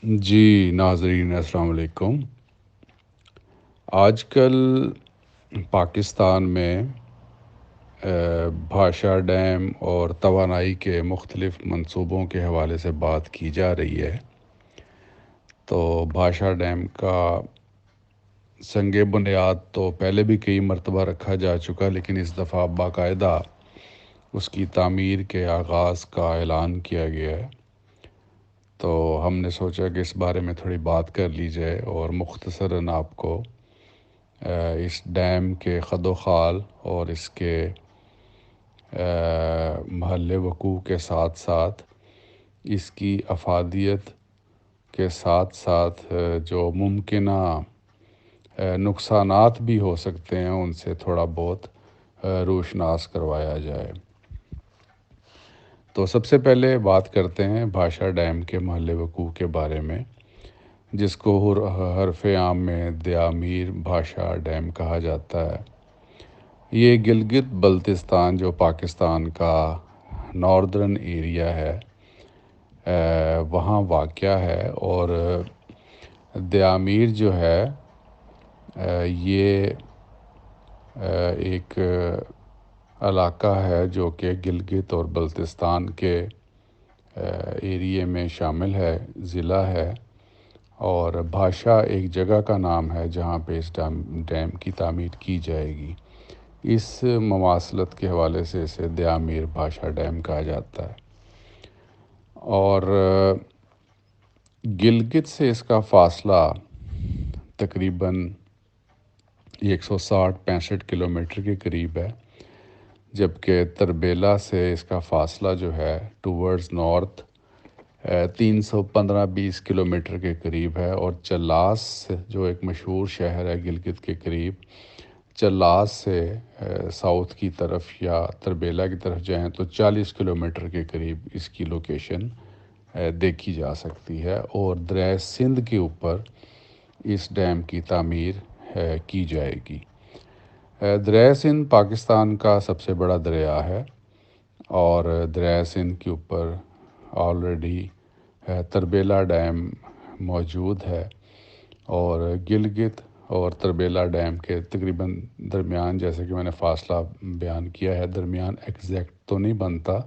جی ناظرین السلام علیکم۔ آج کل پاکستان میں بھاشا ڈیم اور توانائی کے مختلف منصوبوں کے حوالے سے بات کی جا رہی ہے۔ تو بھاشا ڈیم کا سنگ بنیاد تو پہلے بھی کئی مرتبہ رکھا جا چکا، لیکن اس دفعہ باقاعدہ اس کی تعمیر کے آغاز کا اعلان کیا گیا ہے۔ تو ہم نے سوچا کہ اس بارے میں تھوڑی بات کر لی جائے اور مختصراً آپ کو اس ڈیم کے خد و خال اور اس کے محل وقوع کے ساتھ ساتھ اس کی افادیت کے ساتھ ساتھ جو ممکنہ نقصانات بھی ہو سکتے ہیں ان سے تھوڑا بہت روشناس کروایا جائے۔ تو سب سے پہلے بات کرتے ہیں بھاشا ڈیم کے محل وقوع کے بارے میں، جس کو حرف عام میں دیامیر بھاشا ڈیم کہا جاتا ہے۔ یہ گلگت بلتستان جو پاکستان کا ناردرن ایریا ہے وہاں واقع ہے، اور دیامیر جو ہے یہ ایک علاقہ ہے جو کہ گلگت اور بلتستان کے ایریے میں شامل ہے، ضلع ہے، اور بھاشا ایک جگہ کا نام ہے جہاں پہ اس ڈیم کی تعمیر کی جائے گی۔ اس مماثلت کے حوالے سے اسے دیامیر بھاشا ڈیم کہا جاتا ہے، اور گلگت سے اس کا فاصلہ تقریباً 160-65 کلومیٹر کے قریب ہے، جبکہ تربیلا سے اس کا فاصلہ جو ہے ٹورڈز نارتھ 315-20 کلومیٹر کے قریب ہے، اور چلاس جو ایک مشہور شہر ہے گلگت کے قریب، چلاس سے ساؤتھ کی طرف یا تربیلا کی طرف جائیں تو 40 کلومیٹر کے قریب اس کی لوکیشن دیکھی جا سکتی ہے، اور دریائے سندھ کے اوپر اس ڈیم کی تعمیر کی جائے گی۔ دریائے سندھ پاکستان کا سب سے بڑا دریا ہے، اور دریائے سندھ کے اوپر آلریڈی تربیلا ڈیم موجود ہے، اور گلگت اور تربیلا ڈیم کے تقریباً درمیان، جیسے کہ میں نے فاصلہ بیان کیا ہے، درمیان ایگزیکٹ تو نہیں بنتا،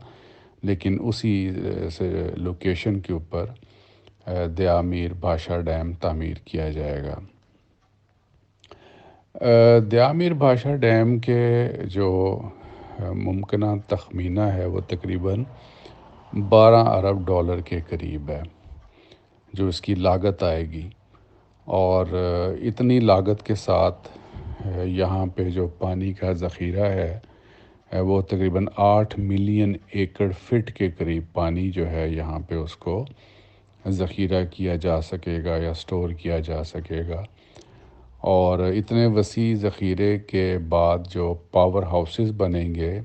لیکن اسی سے لوکیشن کے اوپر دیامیر بھاشا ڈیم تعمیر کیا جائے گا۔ دیامیر بھاشا ڈیم کے جو ممکنہ تخمینہ ہے وہ تقریباً 12 ارب ڈالر کے قریب ہے جو اس کی لاگت آئے گی، اور اتنی لاگت کے ساتھ یہاں پہ جو پانی کا ذخیرہ ہے وہ تقریباً 8 ملین ایکڑ فٹ کے قریب پانی جو ہے یہاں پہ اس کو ذخیرہ کیا جا سکے گا یا سٹور کیا جا سکے گا، اور اتنے وسیع ذخیرے کے بعد جو پاور ہاؤسز بنیں گے،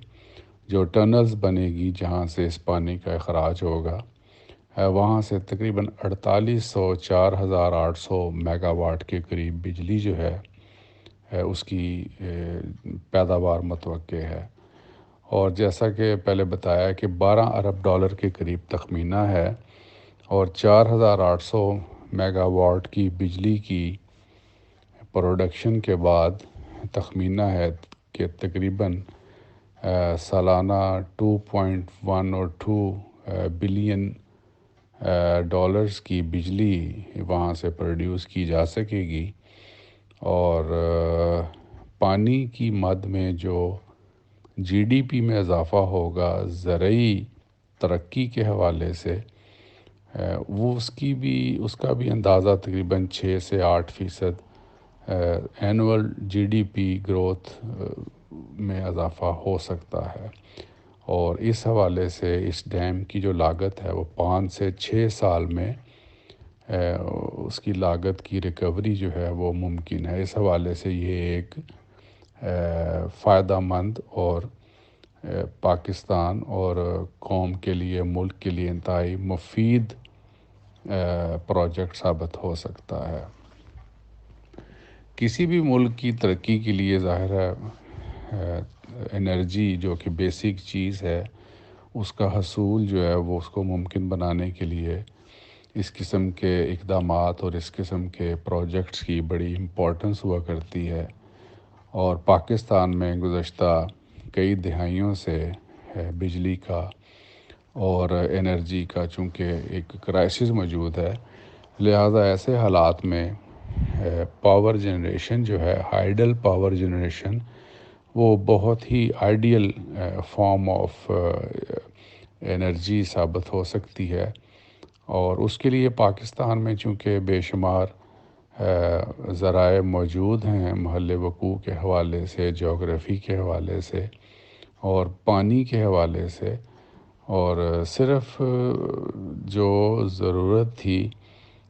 جو ٹنلز بنے گی جہاں سے اس پانی کا اخراج ہوگا، وہاں سے تقریباً 4800-4800 میگا واٹ کے قریب بجلی جو ہے اس کی پیداوار متوقع ہے، اور جیسا کہ پہلے بتایا کہ 12 ارب ڈالر کے قریب تخمینہ ہے، اور 4800 میگا واٹ کی بجلی کی پروڈکشن کے بعد تخمینہ ہے کہ تقریباً سالانہ 2.1 اور 2 بلین ڈالرز کی بجلی وہاں سے پروڈیوس کی جا سکے گی، اور پانی کی مد میں جو جی ڈی پی میں اضافہ ہوگا زرعی ترقی کے حوالے سے، وہ اس کا بھی اندازہ تقریباً 6 سے 8% annual G D P growth میں اضافہ ہو سکتا ہے، اور اس حوالے سے اس ڈیم کی جو لاگت ہے وہ 5 سے 6 سال میں اس کی لاگت کی ریکوری جو ہے وہ ممکن ہے۔ اس حوالے سے یہ ایک فائدہ مند اور پاکستان اور قوم کے لیے، ملک کے لیے انتہائی مفید پروجیکٹ ثابت ہو سکتا ہے۔ کسی بھی ملک کی ترقی کے لیے ظاہر ہے انرجی جو کہ بیسک چیز ہے، اس کا حصول جو ہے وہ اس کو ممکن بنانے کے لیے اس قسم کے اقدامات اور اس قسم کے پروجیکٹس کی بڑی امپورٹنس ہوا کرتی ہے، اور پاکستان میں گزشتہ کئی دہائیوں سے بجلی کا اور انرجی کا چونکہ ایک کرائسس موجود ہے، لہذا ایسے حالات میں پاور جنریشن جو ہے، ہائیڈل پاور جنریشن، وہ بہت ہی آئیڈیل فارم آف انرجی ثابت ہو سکتی ہے۔ اور اس کے لیے پاکستان میں چونکہ بے شمار ذرائع موجود ہیں، محل وقوع کے حوالے سے، جغرافی کے حوالے سے اور پانی کے حوالے سے، اور صرف جو ضرورت تھی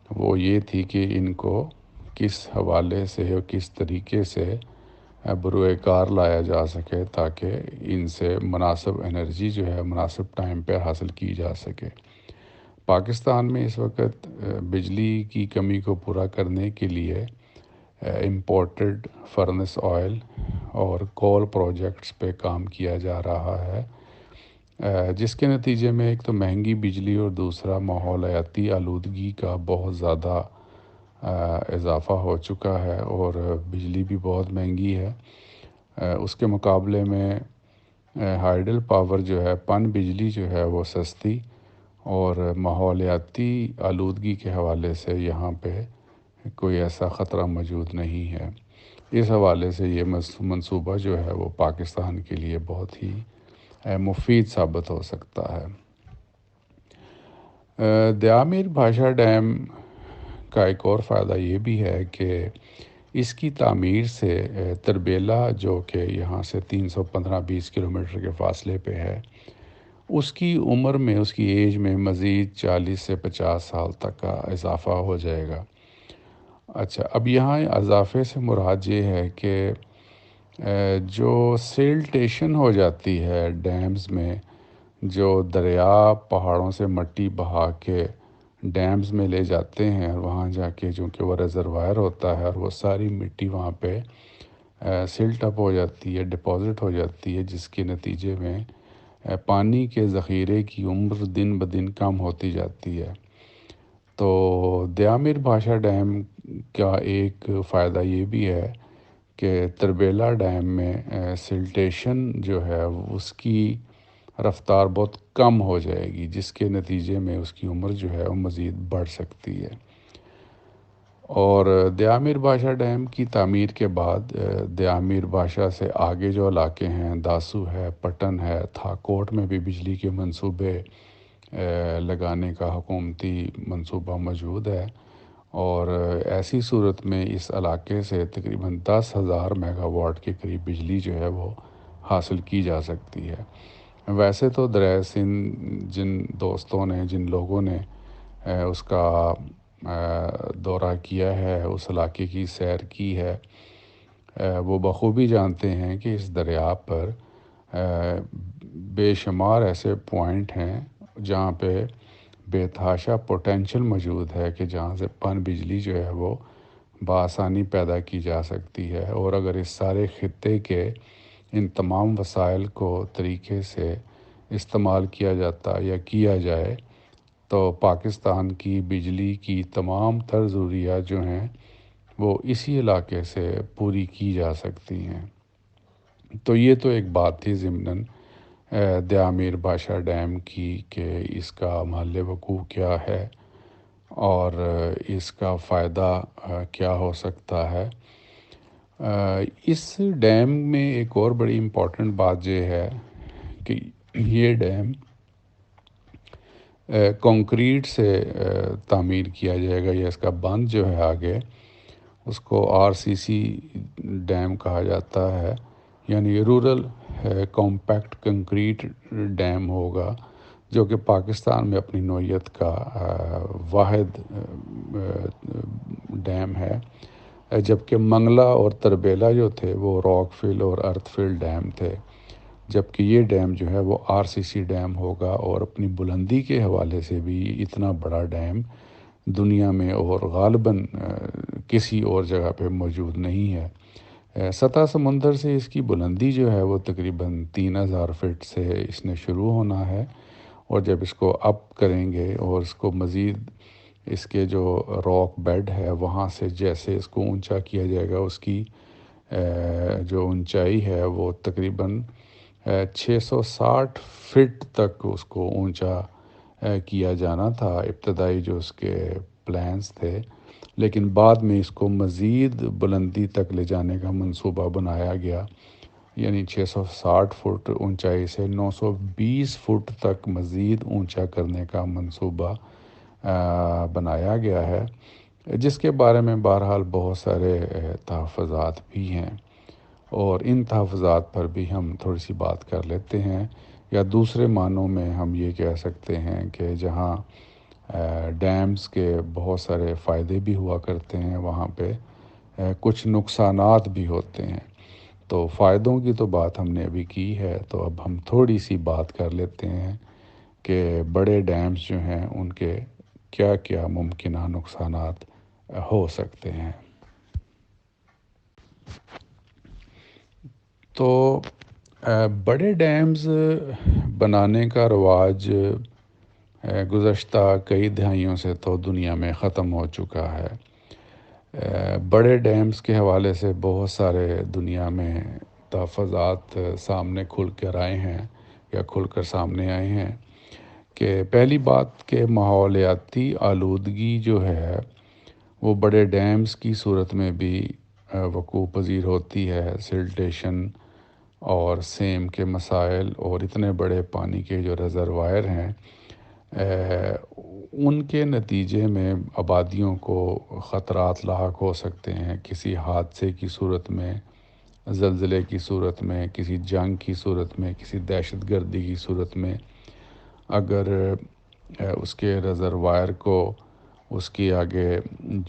وہ یہ تھی کہ ان کو کس حوالے سے اور کس طریقے سے بروئے کار لایا جا سکے تاکہ ان سے مناسب انرجی جو ہے مناسب ٹائم پہ حاصل کی جا سکے۔ پاکستان میں اس وقت بجلی کی کمی کو پورا کرنے کے لیے امپورٹڈ فرنس آئل اور کول پروجیکٹس پہ کام کیا جا رہا ہے، جس کے نتیجے میں ایک تو مہنگی بجلی اور دوسرا ماحولیاتی آلودگی کا بہت زیادہ اضافہ ہو چکا ہے، اور بجلی بھی بہت مہنگی ہے۔ اس کے مقابلے میں ہائیڈل پاور جو ہے، پن بجلی جو ہے وہ سستی، اور ماحولیاتی آلودگی کے حوالے سے یہاں پہ کوئی ایسا خطرہ موجود نہیں ہے۔ اس حوالے سے یہ منصوبہ جو ہے وہ پاکستان کے لیے بہت ہی مفید ثابت ہو سکتا ہے۔ دیامیر بھاشا ڈیم کا ایک اور فائدہ یہ بھی ہے کہ اس کی تعمیر سے تربیلا، جو کہ یہاں سے 315-20 کلومیٹر کے فاصلے پہ ہے، اس کی عمر میں، اس کی ایج میں مزید 40 سے 50 سال تک کا اضافہ ہو جائے گا۔ اچھا، اب یہاں اضافے سے مراد یہ ہے کہ جو سیلٹیشن ہو جاتی ہے ڈیمز میں، جو دریا پہاڑوں سے مٹی بہا کے ڈیمز میں لے جاتے ہیں، اور وہاں جا کے چونکہ وہ ریزروائر ہوتا ہے اور وہ ساری مٹی وہاں پہ سلٹ اپ ہو جاتی ہے، ڈپازٹ ہو جاتی ہے، جس کے نتیجے میں پانی کے ذخیرے کی عمر دن بدن کم ہوتی جاتی ہے۔ تو دیامیر بھاشا ڈیم کا ایک فائدہ یہ بھی ہے کہ تربیلا ڈیم میں سلٹیشن جو ہے اس کی رفتار بہت کم ہو جائے گی، جس کے نتیجے میں اس کی عمر جو ہے وہ مزید بڑھ سکتی ہے۔ اور دیامیر بھاشا ڈیم کی تعمیر کے بعد دیامیر بھاشا سے آگے جو علاقے ہیں، داسو ہے، پٹن ہے، تھاکوٹ میں بھی بجلی کے منصوبے لگانے کا حکومتی منصوبہ موجود ہے، اور ایسی صورت میں اس علاقے سے تقریباً 10,000 میگا واٹ کے قریب بجلی جو ہے وہ حاصل کی جا سکتی ہے۔ ویسے تو دریائے سندھ جن دوستوں نے، جن لوگوں نے اس کا دورہ کیا ہے، اس علاقے کی سیر کی ہے، وہ بخوبی جانتے ہیں کہ اس دریا پر بے شمار ایسے پوائنٹ ہیں جہاں پہ بے تحاشا پوٹینشل موجود ہے کہ جہاں سے پن بجلی جو ہے وہ بآسانی پیدا کی جا سکتی ہے، اور اگر اس سارے خطے کے ان تمام وسائل کو طریقے سے استعمال کیا جاتا یا کیا جائے تو پاکستان کی بجلی کی تمام تر ضروریات جو ہیں وہ اسی علاقے سے پوری کی جا سکتی ہیں۔ تو یہ تو ایک بات تھی ضمناً دیامیر بھاشا ڈیم کی کہ اس کا محل وقوع کیا ہے اور اس کا فائدہ کیا ہو سکتا ہے۔ اس ڈیم میں ایک اور بڑی امپورٹنٹ بات یہ ہے کہ یہ ڈیم کنکریٹ سے تعمیر کیا جائے گا، یا اس کا بند جو ہے آگے اس کو RCC ڈیم کہا جاتا ہے، یعنی رورل کمپیکٹ کنکریٹ ڈیم ہوگا، جو کہ پاکستان میں اپنی نوعیت کا واحد ڈیم ہے، جبکہ منگلا اور تربیلا جو تھے وہ راک فل اور ارتھ فل ڈیم تھے، جبکہ یہ ڈیم جو ہے وہ RCC ڈیم ہوگا، اور اپنی بلندی کے حوالے سے بھی اتنا بڑا ڈیم دنیا میں اور غالباً کسی اور جگہ پہ موجود نہیں ہے۔ سطح سمندر سے اس کی بلندی جو ہے وہ تقریباً 3,000 فٹ سے اس نے شروع ہونا ہے، اور جب اس کو اپ کریں گے اور اس کو مزید اس کے جو راک بیڈ ہے وہاں سے جیسے اس کو اونچا کیا جائے گا، اس کی جو اونچائی ہے وہ تقریباً 660 فٹ تک اس کو اونچا کیا جانا تھا، ابتدائی جو اس کے پلانز تھے، لیکن بعد میں اس کو مزید بلندی تک لے جانے کا منصوبہ بنایا گیا، یعنی 660 فٹ اونچائی سے 920 فٹ تک مزید اونچا کرنے کا منصوبہ بنایا گیا ہے، جس کے بارے میں بہرحال بہت سارے تحفظات بھی ہیں، اور ان تحفظات پر بھی ہم تھوڑی سی بات کر لیتے ہیں، یا دوسرے معنوں میں ہم یہ کہہ سکتے ہیں کہ جہاں ڈیمز کے بہت سارے فائدے بھی ہوا کرتے ہیں، وہاں پہ کچھ نقصانات بھی ہوتے ہیں۔ تو فائدوں کی تو بات ہم نے ابھی کی ہے، تو اب ہم تھوڑی سی بات کر لیتے ہیں کہ بڑے ڈیمز جو ہیں ان کے کیا کیا ممکنہ نقصانات ہو سکتے ہیں۔ تو بڑے ڈیمز بنانے کا رواج گزشتہ کئی دہائیوں سے تو دنیا میں ختم ہو چکا ہے۔ بڑے ڈیمز کے حوالے سے بہت سارے دنیا میں تحفظات سامنے کھل کر آئے ہیں، یا کھل کر سامنے آئے ہیں، کہ پہلی بات کہ ماحولیاتی آلودگی جو ہے وہ بڑے ڈیمز کی صورت میں بھی وقوع پذیر ہوتی ہے۔ سلٹیشن اور سیم کے مسائل اور اتنے بڑے پانی کے جو ریزروائر ہیں، ان کے نتیجے میں آبادیوں کو خطرات لاحق ہو سکتے ہیں، کسی حادثے کی صورت میں، زلزلے کی صورت میں، کسی جنگ کی صورت میں، کسی دہشت گردی کی صورت میں، اگر اس کے ریزروائر کو، اس کی آگے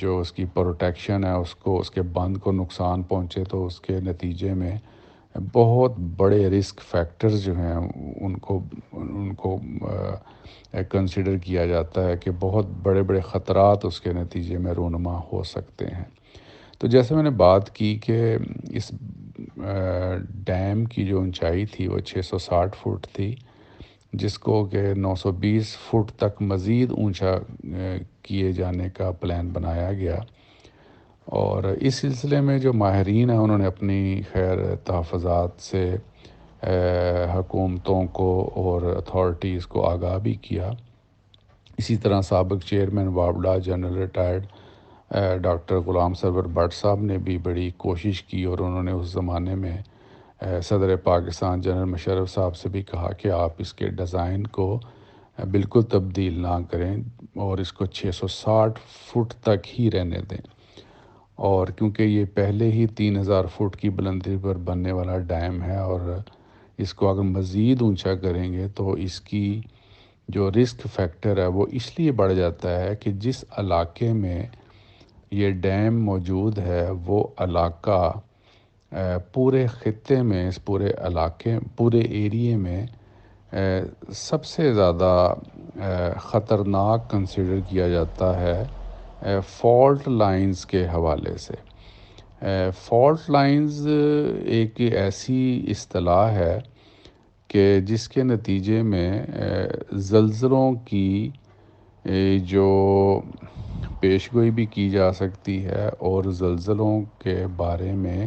جو اس کی پروٹیکشن ہے، اس کے بند کو نقصان پہنچے، تو اس کے نتیجے میں بہت بڑے رسک فیکٹرز جو ہیں ان کو کنسیڈر کیا جاتا ہے کہ بہت بڑے بڑے خطرات اس کے نتیجے میں رونما ہو سکتے ہیں۔ تو جیسے میں نے بات کی کہ اس ڈیم کی جو اونچائی تھی وہ 660 فٹ تھی، جس کو کہ 920 فٹ تک مزید اونچا کیے جانے کا پلان بنایا گیا، اور اس سلسلے میں جو ماہرین ہیں انہوں نے اپنی خیر تحفظات سے حکومتوں کو اور اتھارٹیز کو آگاہ بھی کیا۔ اسی طرح سابق chairman وابڈا general retired doctor Ghulam server but صاحب نے بھی بڑی کوشش کی، اور انہوں نے اس زمانے میں صدر پاکستان جنرل مشرف صاحب سے بھی کہا کہ آپ اس کے ڈیزائن کو بالکل تبدیل نہ کریں اور اس کو 660 فٹ تک ہی رہنے دیں، اور کیونکہ یہ پہلے ہی 3000 فٹ کی بلندی پر بننے والا ڈیم ہے، اور اس کو اگر مزید اونچا کریں گے تو اس کی جو رسک فیکٹر ہے وہ اس لیے بڑھ جاتا ہے کہ جس علاقے میں یہ ڈیم موجود ہے وہ علاقہ پورے خطے میں، اس پورے ایریے میں سب سے زیادہ خطرناک کنسیڈر کیا جاتا ہے فالٹ لائنز کے حوالے سے۔ فالٹ لائنز ایک ایسی اصطلاح ہے کہ جس کے نتیجے میں زلزلوں کی جو پیشگوئی بھی کی جا سکتی ہے، اور زلزلوں کے بارے میں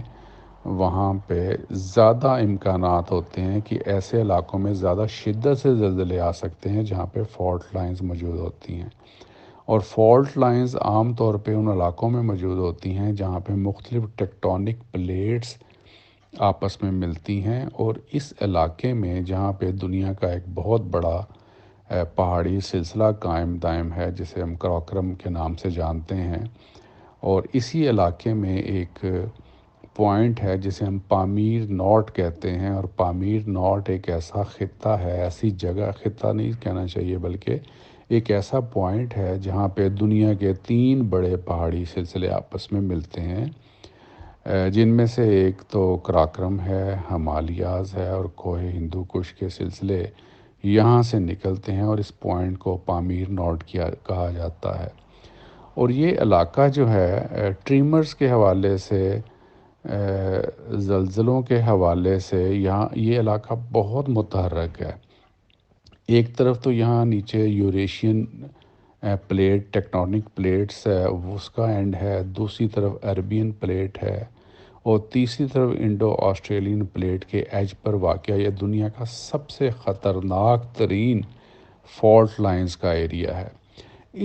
وہاں پہ زیادہ امکانات ہوتے ہیں کہ ایسے علاقوں میں زیادہ شدت سے زلزلے آ سکتے ہیں جہاں پہ فالٹ لائنز موجود ہوتی ہیں، اور فالٹ لائنز عام طور پہ ان علاقوں میں موجود ہوتی ہیں جہاں پہ مختلف ٹیکٹونک پلیٹس آپس میں ملتی ہیں، اور اس علاقے میں جہاں پہ دنیا کا ایک بہت بڑا پہاڑی سلسلہ قائم دائم ہے جسے ہم کراکرم کے نام سے جانتے ہیں، اور اسی علاقے میں ایک پوائنٹ ہے جسے ہم پامیر ناٹ کہتے ہیں، اور پامیر ناٹ ایک ایسا خطہ ہے، ایسی جگہ، خطہ نہیں کہنا چاہیے بلکہ ایک ایسا پوائنٹ ہے جہاں پہ دنیا کے 3 بڑے پہاڑی سلسلے آپس میں ملتے ہیں، جن میں سے ایک تو کراکرم ہے، ہمالیاز ہے، اور کوہ ہندو کش کے سلسلے یہاں سے نکلتے ہیں، اور اس پوائنٹ کو پامیر ناٹ کہا جاتا ہے۔ اور یہ علاقہ جو ہے ٹریمرز کے حوالے سے، زلزلوں کے حوالے سے، یہاں یہ علاقہ بہت متحرک ہے۔ ایک طرف تو یہاں نیچے یوریشین پلیٹ ٹیکٹونک پلیٹس ہے اس کا اینڈ ہے، دوسری طرف عربین پلیٹ ہے، اور تیسری طرف انڈو آسٹریلین پلیٹ کے ایج پر واقع یہ دنیا کا سب سے خطرناک ترین فالٹ لائنز کا ایریا ہے۔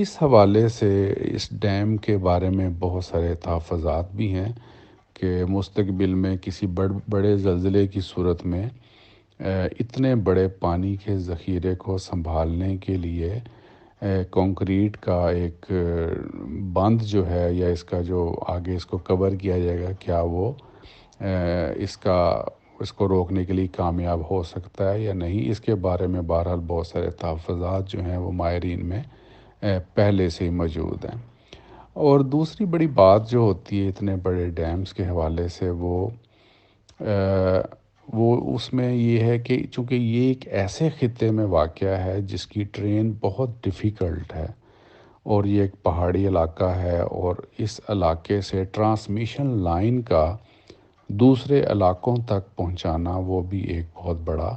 اس حوالے سے اس ڈیم کے بارے میں بہت سارے تحفظات بھی ہیں کہ مستقبل میں کسی بڑے زلزلے کی صورت میں اتنے بڑے پانی کے ذخیرے کو سنبھالنے کے لیے کنکریٹ کا ایک بند جو ہے، یا اس کا جو آگے اس کو کور کیا جائے گا، کیا وہ اس کو روکنے کے لیے کامیاب ہو سکتا ہے یا نہیں، اس کے بارے میں بہرحال بہت سارے تحفظات جو ہیں وہ ماہرین میں پہلے سے ہی موجود ہیں۔ اور دوسری بڑی بات جو ہوتی ہے اتنے بڑے ڈیمز کے حوالے سے، وہ اس میں یہ ہے کہ چونکہ یہ ایک ایسے خطے میں واقع ہے جس کی ٹرین بہت ڈیفیکلٹ ہے، اور یہ ایک پہاڑی علاقہ ہے، اور اس علاقے سے ٹرانسمیشن لائن کا دوسرے علاقوں تک پہنچانا وہ بھی ایک بہت بڑا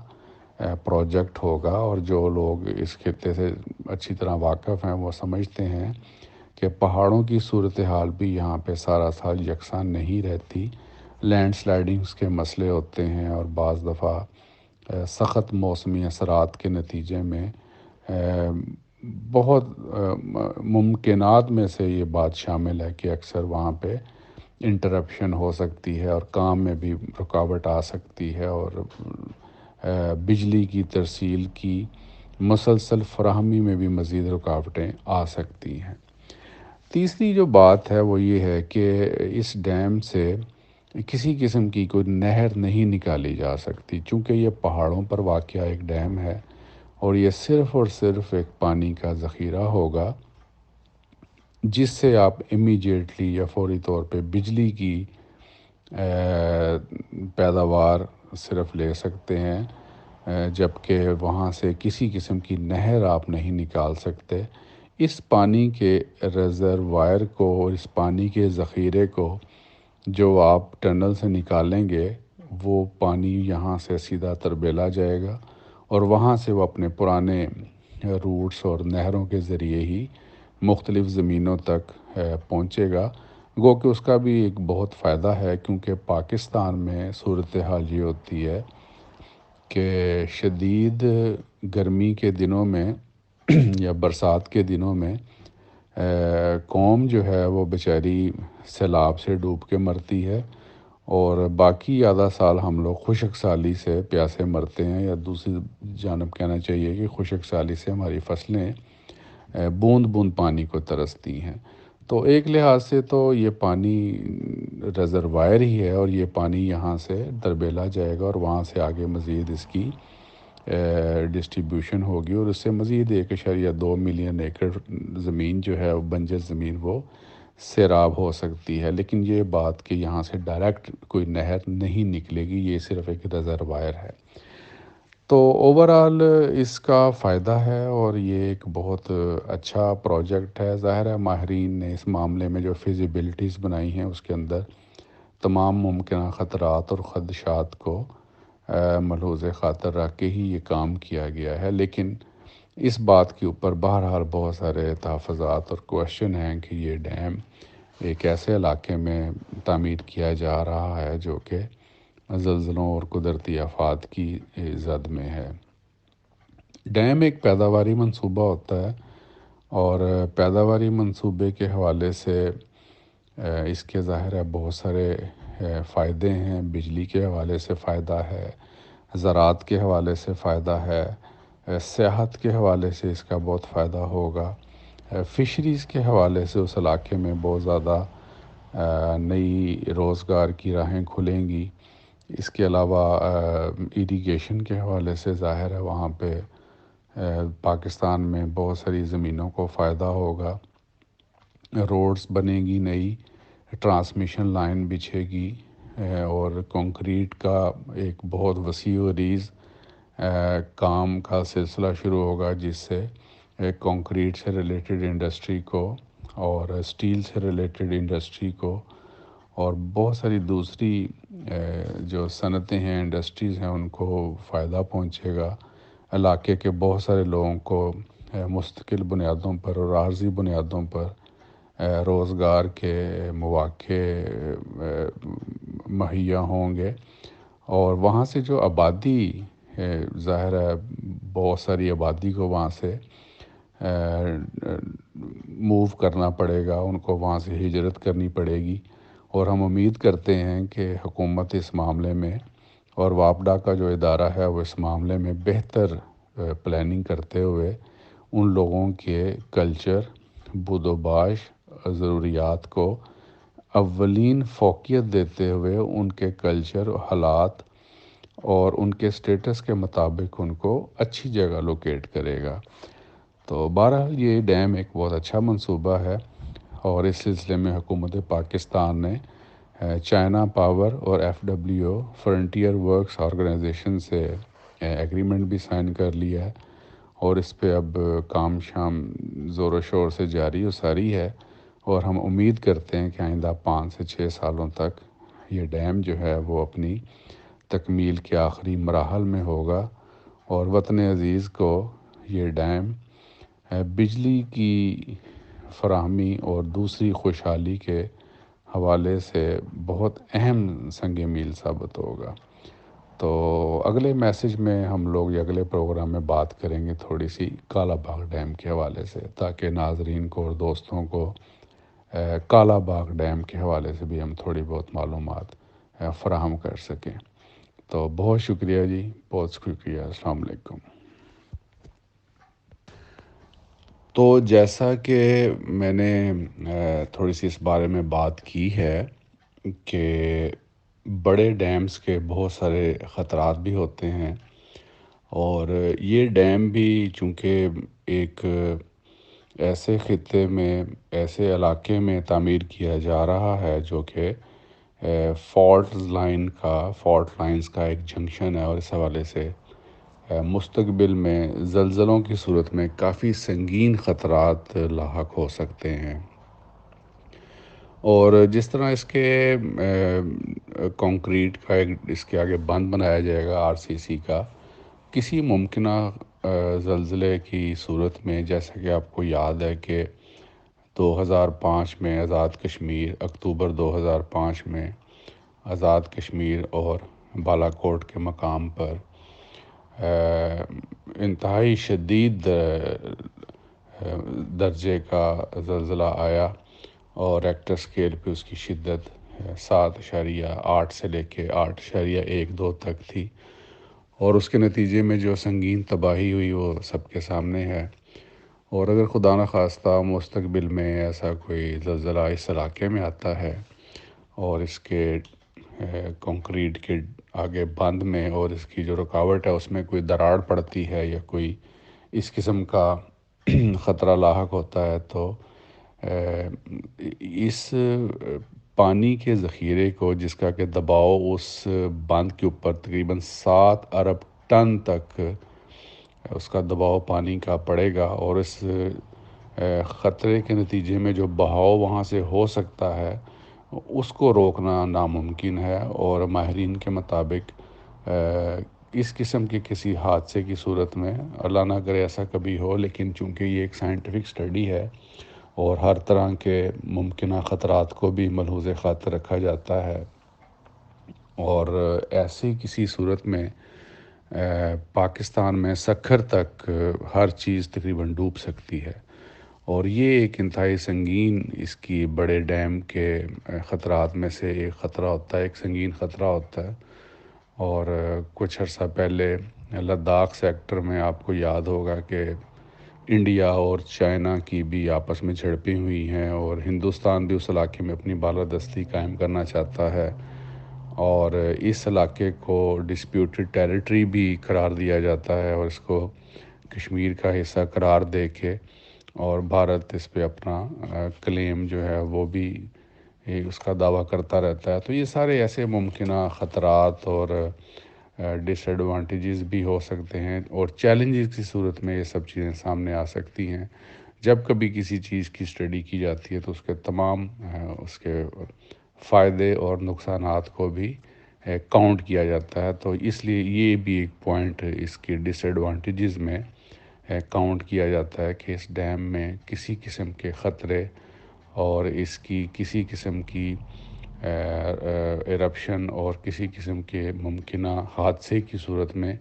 پروجیکٹ ہوگا، اور جو لوگ اس خطے سے اچھی طرح واقف ہیں وہ سمجھتے ہیں کہ پہاڑوں کی صورتحال بھی یہاں پہ سارا سال یکساں نہیں رہتی، لینڈ سلائڈنگز کے مسئلے ہوتے ہیں، اور بعض دفعہ سخت موسمی اثرات کے نتیجے میں بہت ممکنات میں سے یہ بات شامل ہے کہ اکثر وہاں پہ انٹرپشن ہو سکتی ہے، اور کام میں بھی رکاوٹ آ سکتی ہے، اور بجلی کی ترسیل کی مسلسل فراہمی میں بھی مزید رکاوٹیں آ سکتی ہیں۔ تیسری جو بات ہے وہ یہ ہے کہ اس ڈیم سے کسی قسم کی کوئی نہر نہیں نکالی جا سکتی، چونکہ یہ پہاڑوں پر واقع ایک ڈیم ہے، اور یہ صرف اور صرف ایک پانی کا ذخیرہ ہوگا جس سے آپ امیجیٹلی یا فوری طور پہ بجلی کی پیداوار صرف لے سکتے ہیں، جبکہ وہاں سے کسی قسم کی نہر آپ نہیں نکال سکتے۔ اس پانی کے ریزروائر کو اور اس پانی کے ذخیرے کو جو آپ ٹنل سے نکالیں گے، وہ پانی یہاں سے سیدھا تربیلا جائے گا، اور وہاں سے وہ اپنے پرانے روٹس اور نہروں کے ذریعے ہی مختلف زمینوں تک پہنچے گا۔ گو کہ اس کا بھی ایک بہت فائدہ ہے، کیونکہ پاکستان میں صورتحال یہ ہوتی ہے کہ شدید گرمی کے دنوں میں یا برسات کے دنوں میں قوم جو ہے وہ بیچاری سیلاب سے ڈوب کے مرتی ہے، اور باقی آدھا سال ہم لوگ خشک سالی سے پیاسے مرتے ہیں، یا دوسری جانب کہنا چاہیے کہ خشک سالی سے ہماری فصلیں بوند بوند پانی کو ترستی ہیں۔ تو ایک لحاظ سے تو یہ پانی ریزروائر ہی ہے، اور یہ پانی یہاں سے تربیلا جائے گا، اور وہاں سے آگے مزید اس کی ڈسٹریبیوشن ہوگی، اور اس سے مزید 1.2 ملین ایکڑ زمین جو ہے بنجر زمین وہ سیراب ہو سکتی ہے۔ لیکن یہ بات کہ یہاں سے ڈائریکٹ کوئی نہر نہیں نکلے گی، یہ صرف ایک ریزروائر ہے۔ تو اوورآل اس کا فائدہ ہے، اور یہ ایک بہت اچھا پروجیکٹ ہے۔ ظاہر ہے ماہرین نے اس معاملے میں جو فیزیبلٹیز بنائی ہیں اس کے اندر تمام ممکنہ خطرات اور خدشات کو ملحوظ خاطر رکھ کے ہی یہ کام کیا گیا ہے، لیکن اس بات کے اوپر بہرحال بہت سارے تحفظات اور کوشچن ہیں کہ یہ ڈیم ایک ایسے علاقے میں تعمیر کیا جا رہا ہے جو کہ زلزلوں اور قدرتی آفات کی زد میں ہے۔ ڈیم ایک پیداواری منصوبہ ہوتا ہے، اور پیداواری منصوبے کے حوالے سے اس کے ظاہر ہے بہت سارے فائدے ہیں۔ بجلی کے حوالے سے فائدہ ہے، زراعت کے حوالے سے فائدہ ہے، سیاحت کے حوالے سے اس کا بہت فائدہ ہوگا، فشریز کے حوالے سے اس علاقے میں بہت زیادہ نئی روزگار کی راہیں کھلیں گی۔ اس کے علاوہ ایریگیشن کے حوالے سے ظاہر ہے وہاں پہ پاکستان میں بہت ساری زمینوں کو فائدہ ہوگا، روڈز بنے گی، نئی ٹرانسمیشن لائن بچھے گی، اور کنکریٹ کا ایک بہت وسیع و عریض کام کا سلسلہ شروع ہوگا، جس سے کنکریٹ سے ریلیٹڈ انڈسٹری کو، اور اسٹیل سے ریلیٹڈ انڈسٹری کو، اور بہت ساری دوسری جو صنعتیں ہیں، انڈسٹریز ہیں، ان کو فائدہ پہنچے گا۔ علاقے کے بہت سارے لوگوں کو مستقل بنیادوں پر اور عارضی بنیادوں پر روزگار کے مواقع مہیا ہوں گے، اور وہاں سے جو آبادی ظاہر ہے بہت ساری آبادی کو وہاں سے موو کرنا پڑے گا، ان کو وہاں سے ہجرت کرنی پڑے گی، اور ہم امید کرتے ہیں کہ حکومت اس معاملے میں اور واپڈا کا جو ادارہ ہے وہ اس معاملے میں بہتر پلاننگ کرتے ہوئے ان لوگوں کے کلچر، بود و باش، ضروریات کو اولین فوقیت دیتے ہوئے ان کے کلچر، حالات اور ان کے سٹیٹس کے مطابق ان کو اچھی جگہ لوکیٹ کرے گا۔ تو بہرحال یہ ڈیم ایک بہت اچھا منصوبہ ہے، اور اس سلسلے میں حکومت پاکستان نے چائنا پاور اور FWO فرنٹیئر ورکس آرگنائزیشن سے ایگریمنٹ بھی سائن کر لیا ہے، اور اس پہ اب کام شام زور و شور سے جاری و ساری ہے، اور ہم امید کرتے ہیں کہ آئندہ 5 سے 6 سالوں تک یہ ڈیم جو ہے وہ اپنی تکمیل کے آخری مراحل میں ہوگا، اور وطن عزیز کو یہ ڈیم بجلی کی فراہمی اور دوسری خوشحالی کے حوالے سے بہت اہم سنگ میل ثابت ہوگا۔ تو اگلے میسج میں ہم لوگ یا اگلے پروگرام میں بات کریں گے تھوڑی سی کالا باغ ڈیم کے حوالے سے، تاکہ ناظرین کو اور دوستوں کو کالا باغ ڈیم کے حوالے سے بھی ہم تھوڑی بہت معلومات فراہم کر سکیں۔ تو بہت شکریہ جی، بہت شکریہ، السلام علیکم۔ تو جیسا کہ میں نے تھوڑی سی اس بارے میں بات کی ہے کہ بڑے ڈیمز کے بہت سارے خطرات بھی ہوتے ہیں، اور یہ ڈیم بھی چونکہ ایک ایسے خطے میں، ایسے علاقے میں تعمیر کیا جا رہا ہے جو کہ فالٹ لائنز کا ایک جنکشن ہے، اور اس حوالے سے مستقبل میں زلزلوں کی صورت میں کافی سنگین خطرات لاحق ہو سکتے ہیں۔ اور جس طرح اس کے کنکریٹ کا ایک اس کے آگے بند بنایا جائے گا RCC کا، کسی ممکنہ زلزلے کی صورت میں، جیسا کہ آپ کو یاد ہے کہ 2005 میں آزاد کشمیر، اکتوبر 2005 میں آزاد کشمیر اور بالا کوٹ کے مقام پر انتہائی شدید درجے کا زلزلہ آیا، اور ریکٹر اسکیل پہ اس کی شدت 7.8 سے لے کے 8.12 تک تھی، اور اس کے نتیجے میں جو سنگین تباہی ہوئی وہ سب کے سامنے ہے۔ اور اگر خدا نخواستہ مستقبل میں ایسا کوئی زلزلہ اس علاقے میں آتا ہے، اور اس کے کنکریٹ کے آگے بند میں اور اس کی جو رکاوٹ ہے اس میں کوئی دراڑ پڑتی ہے یا کوئی اس قسم کا خطرہ لاحق ہوتا ہے، تو اس پانی کے ذخیرے کو، جس کا کہ دباؤ اس بند کے اوپر تقریباً 7 ارب ٹن تک اس کا دباؤ پانی کا پڑے گا، اور اس خطرے کے نتیجے میں جو بہاؤ وہاں سے ہو سکتا ہے اس کو روکنا ناممکن ہے، اور ماہرین کے مطابق اس قسم کے کسی حادثے کی صورت میں، اللہ نہ کرے ایسا کبھی ہو، لیکن چونکہ یہ ایک سائنٹیفک سٹڈی ہے اور ہر طرح کے ممکنہ خطرات کو بھی ملحوظ خاطر رکھا جاتا ہے، اور ایسی کسی صورت میں پاکستان میں سکھر تک ہر چیز تقریباً ڈوب سکتی ہے، اور یہ ایک انتہائی سنگین اس کی بڑے ڈیم کے خطرات میں سے ایک خطرہ ہوتا ہے، ایک سنگین خطرہ ہوتا ہے۔ اور کچھ عرصہ پہلے لداخ سیکٹر میں آپ کو یاد ہوگا کہ انڈیا اور چائنا کی بھی آپس میں جھڑپیں ہوئی ہیں، اور ہندوستان بھی اس علاقے میں اپنی بالادستی قائم کرنا چاہتا ہے، اور اس علاقے کو ڈسپیوٹڈ ٹیریٹری بھی قرار دیا جاتا ہے، اور اس کو کشمیر کا حصہ قرار دے کے، اور بھارت اس پہ اپنا کلیم جو ہے وہ بھی اس کا دعویٰ کرتا رہتا ہے۔ تو یہ سارے ایسے ممکنہ خطرات اور ڈس ایڈوانٹیجز بھی ہو سکتے ہیں، اور چیلنجز کی صورت میں یہ سب چیزیں سامنے آ سکتی ہیں۔ جب کبھی کسی چیز کی اسٹڈی کی جاتی ہے تو اس کے تمام اس کے فائدے اور نقصانات کو بھی کاؤنٹ کیا جاتا ہے، تو اس لیے یہ بھی ایک پوائنٹ اس کے ڈس ایڈوانٹیجز میں کاؤنٹ کیا جاتا ہے کہ اس ڈیم میں کسی قسم کے خطرے اور اس کی کسی قسم کی ایرپشن اور کسی قسم کے ممکنہ حادثے کی صورت میں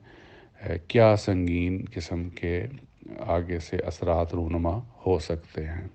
کیا سنگین قسم کے آگے سے اثرات رونما ہو سکتے ہیں۔